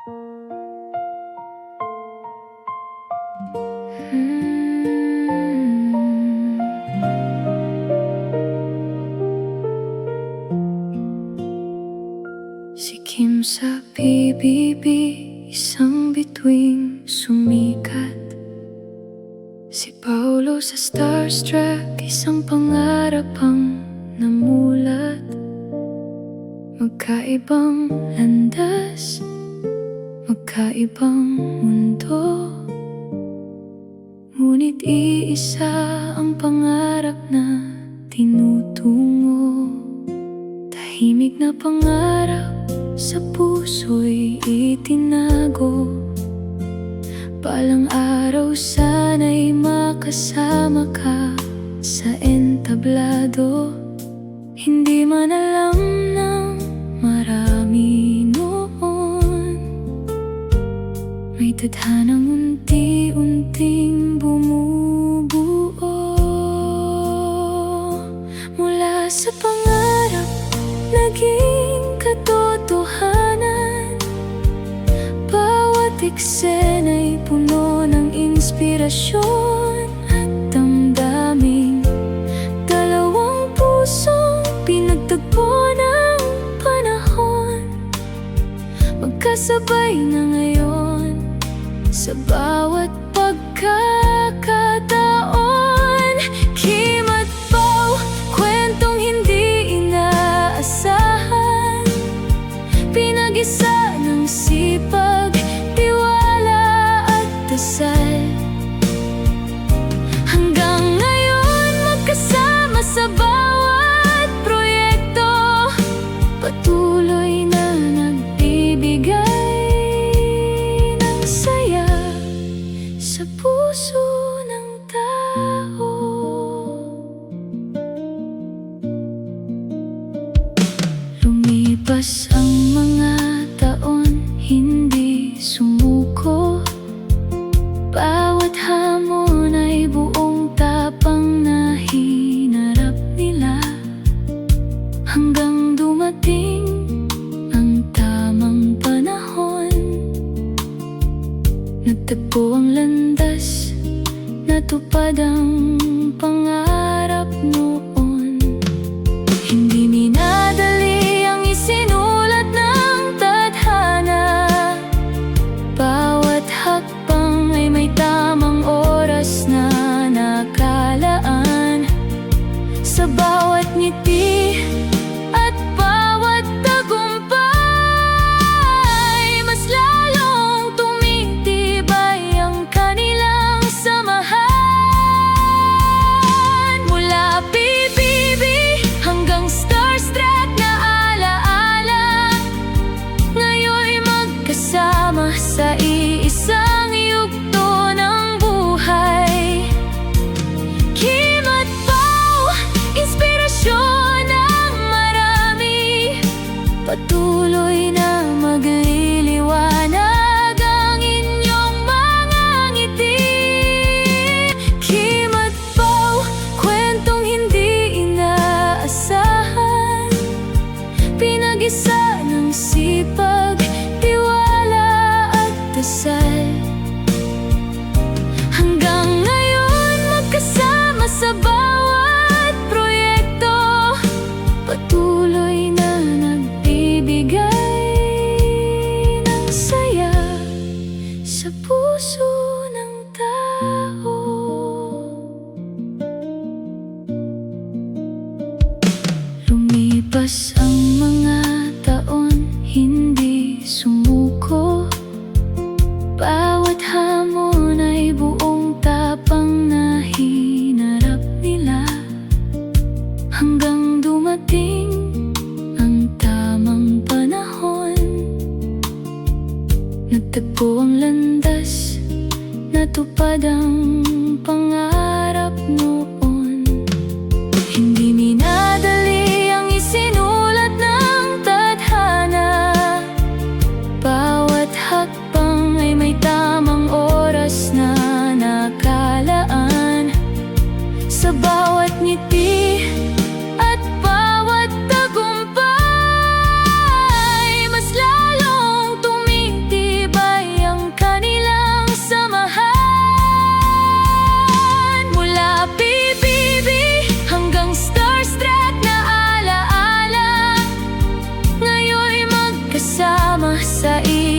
Si Kim sa PBB, isang bituing sumikat. Si Paulo sa Starstruck, isang pangarap ang namulat. Magkaibang landas, magkaibang mundo, ngunit iisa ang pangarap na tinutungo. Tahimik na pangarap sa puso'y itinago. Balang araw sana'y makasama ka sa entablado. Hindi man alam ng marami noon, may tadhanang unti-unting bumubuo. Mula sa pangarap, naging katotohanan. Bawat eksena'y puno ng inspirasyon at damdaming dalawang pusong pinagtagpo ng panahon. Magkasabay na ngayon sa bawat pagkakataon. Kim at Pao, kwentong hindi inaasahan, pinag-isa ng sipag, tiwala at dasal. Hanggang ngayon magkasama sa bawat proyekto, patuloy na nagbibigay ng saya sa puso ng tao. Lumipas ang mga taon, hindi sumuko. Bawat hamon ay buong tapang na hinarap nila, hanggang dumating ang tamang panahon. Nagtagpo ang landas, natupad ang pangarap noon. Hindi minadali ang isinulat ng tadhana. Bawat hakbang ay may tamang oras na nakalaan. Sa bawat ngiti at bawat tagumpay, mas lalong tumitibay ang kanilang samahan. Mula PBB hanggang Starstruck na alaala, ngayon'y magkasama sa iisang yugto ng buhay. Kim at Pao, inspirasyon ng marami, patuloy na magliliwanag ang inyong mga ngiti. Kim at Pao, kwentong hindi inaasahan, pinag-isa ng sipag, tiwala at dasal. Hanggang ngayon magkasama sa bawat proyekto, patuloy na nagbibigay ng saya sa puso ng tao. Lumipas ang mga taon, hindi sumuko. Bawat hamon ay buong tapang na hinarap nila, hanggang dumating ang tamang panahon. Nagtagpo ang landas, natupad ang pangarap noon. Hindi minadali ang isinulat ng tadhana. Bawat hakbang ay may tamang oras na nakalaan. Sa bawat ngiti at bawat tagumpay, mas lalong tumitibay magsama sa iyo.